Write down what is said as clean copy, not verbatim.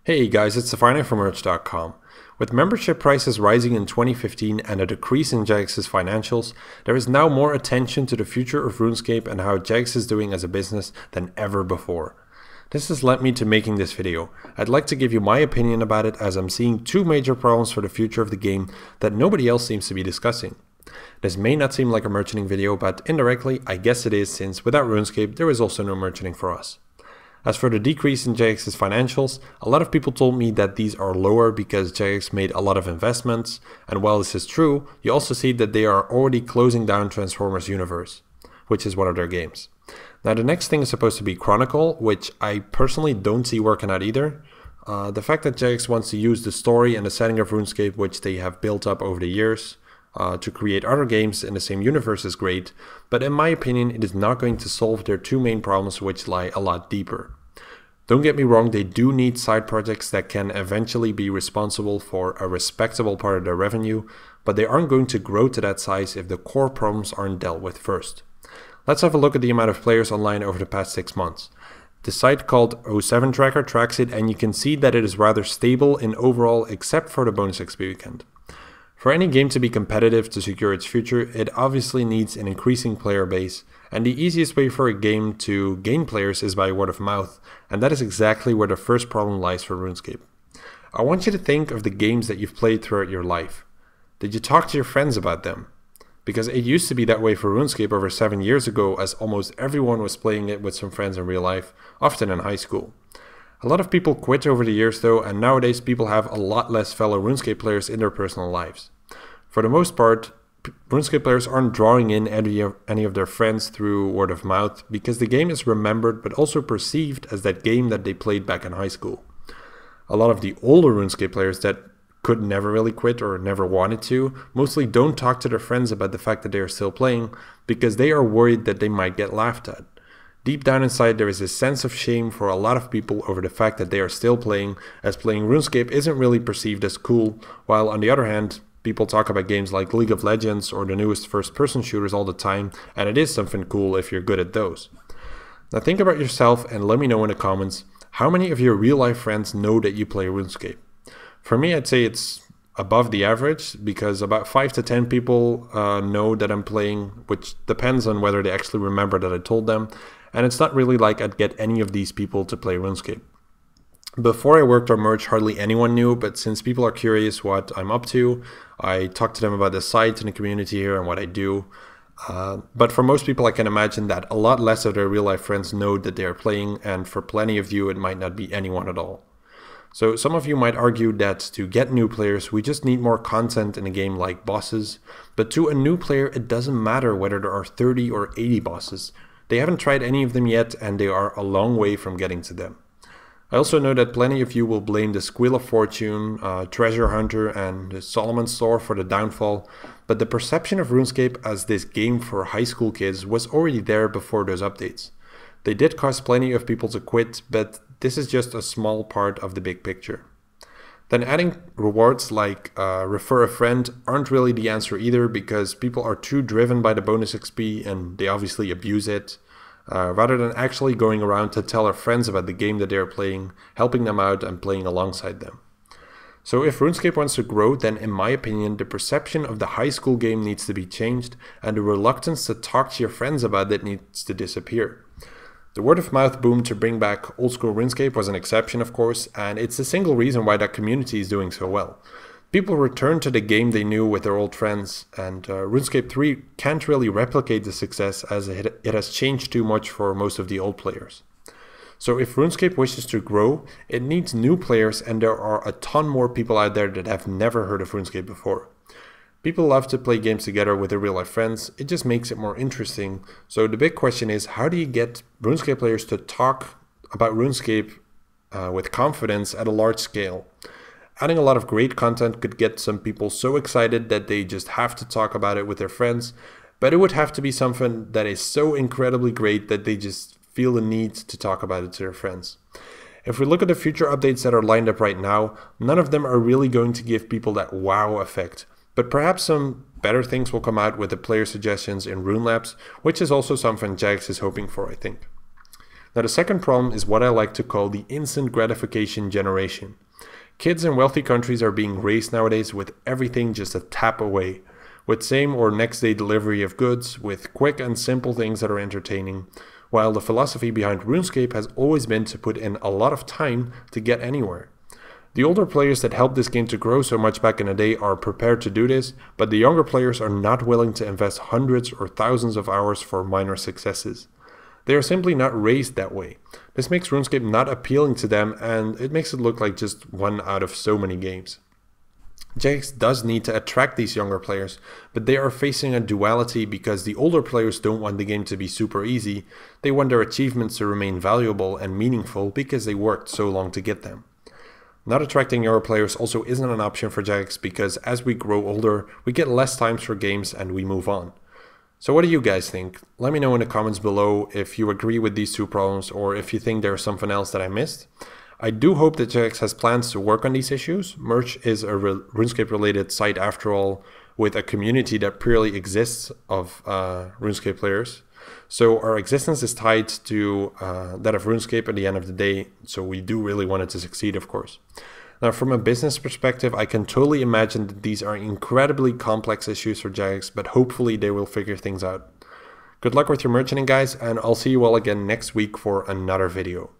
Hey guys, it's Safari from Merch.com. With membership prices rising in 2015 and a decrease in Jagex's financials, there is now more attention to the future of RuneScape and how Jagex is doing as a business than ever before. This has led me to making this video. I'd like to give you my opinion about it, as I'm seeing two major problems for the future of the game that nobody else seems to be discussing. This may not seem like a merchanting video, but indirectly I guess it is, since without RuneScape there is also no merchanting for us. As for the decrease in Jagex's financials, a lot of people told me that these are lower because Jagex made a lot of investments, and while this is true, you also see that they are already closing down Transformers Universe, which is one of their games. Now the next thing is supposed to be Chronicle, which I personally don't see working out either. The fact that Jagex wants to use the story and the setting of RuneScape, which they have built up over the years, to create other games in the same universe is great, but in my opinion it is not going to solve their two main problems, which lie a lot deeper. Don't get me wrong, they do need side projects that can eventually be responsible for a respectable part of their revenue, but they aren't going to grow to that size if the core problems aren't dealt with first. Let's have a look at the amount of players online over the past 6 months. The site called 07 Tracker tracks it, and you can see that it is rather stable in overall except for the bonus XP weekend. For any game to be competitive to secure its future, it obviously needs an increasing player base, and the easiest way for a game to gain players is by word of mouth, and that is exactly where the first problem lies for RuneScape. I want you to think of the games that you've played throughout your life. Did you talk to your friends about them? Because it used to be that way for RuneScape over 7 years ago, as almost everyone was playing it with some friends in real life, often in high school. A lot of people quit over the years though, and nowadays people have a lot less fellow RuneScape players in their personal lives. For the most part, RuneScape players aren't drawing in any of their friends through word of mouth, because the game is remembered but also perceived as that game that they played back in high school. A lot of the older RuneScape players that could never really quit or never wanted to mostly don't talk to their friends about the fact that they are still playing, because they are worried that they might get laughed at. Deep down inside there is a sense of shame for a lot of people over the fact that they are still playing, as playing RuneScape isn't really perceived as cool, while on the other hand, people talk about games like League of Legends or the newest first-person shooters all the time, and it is something cool if you're good at those. Now think about yourself and let me know in the comments, how many of your real-life friends know that you play RuneScape? For me, I'd say it's above the average, because about 5 to 10 people know that I'm playing, which depends on whether they actually remember that I told them, and it's not really like I'd get any of these people to play RuneScape. Before I worked on merch, hardly anyone knew, but since people are curious what I'm up to, I talk to them about the site and the community here and what I do. But for most people, I can imagine that a lot less of their real-life friends know that they are playing, and for plenty of you, it might not be anyone at all. So some of you might argue that to get new players, we just need more content in a game like bosses, but to a new player, it doesn't matter whether there are 30 or 80 bosses. They haven't tried any of them yet, and they are a long way from getting to them. I also know that plenty of you will blame the Squeal of Fortune, Treasure Hunter and the Solomon's Store for the downfall, but the perception of RuneScape as this game for high school kids was already there before those updates. They did cause plenty of people to quit, but this is just a small part of the big picture. Then adding rewards like refer a friend aren't really the answer either, because people are too driven by the bonus XP and they obviously abuse it. Rather than actually going around to tell their friends about the game that they are playing, helping them out and playing alongside them. So if RuneScape wants to grow, then in my opinion, the perception of the high school game needs to be changed, and the reluctance to talk to your friends about it needs to disappear. The word of mouth boom to bring back old school RuneScape was an exception, of course, and it's the single reason why that community is doing so well. People return to the game they knew with their old friends, and RuneScape 3 can't really replicate the success, as it has changed too much for most of the old players. So if RuneScape wishes to grow, it needs new players, and there are a ton more people out there that have never heard of RuneScape before. People love to play games together with their real-life friends, it just makes it more interesting. So the big question is, how do you get RuneScape players to talk about RuneScape with confidence at a large scale? Adding a lot of great content could get some people so excited that they just have to talk about it with their friends, but it would have to be something that is so incredibly great that they just feel the need to talk about it to their friends. If we look at the future updates that are lined up right now, none of them are really going to give people that wow effect, but perhaps some better things will come out with the player suggestions in Rune Labs, which is also something Jagex is hoping for, I think. Now the second problem is what I like to call the instant gratification generation. Kids in wealthy countries are being raised nowadays with everything just a tap away, with same or next day delivery of goods, with quick and simple things that are entertaining, while the philosophy behind RuneScape has always been to put in a lot of time to get anywhere. The older players that helped this game to grow so much back in the day are prepared to do this, but the younger players are not willing to invest hundreds or thousands of hours for minor successes. They are simply not raised that way. This makes RuneScape not appealing to them, and it makes it look like just one out of so many games. Jagex does need to attract these younger players, but they are facing a duality because the older players don't want the game to be super easy. They want their achievements to remain valuable and meaningful because they worked so long to get them. Not attracting younger players also isn't an option for Jagex because as we grow older, we get less times for games and we move on. So what do you guys think? Let me know in the comments below if you agree with these two problems or if you think there's something else that I missed. I do hope that Jagex has plans to work on these issues. Merch is a RuneScape related site after all, with a community that purely exists of RuneScape players. So our existence is tied to that of RuneScape at the end of the day, so we do really want it to succeed, of course. Now, from a business perspective, I can totally imagine that these are incredibly complex issues for Jagex, but hopefully they will figure things out. Good luck with your merchanting, guys, and I'll see you all again next week for another video.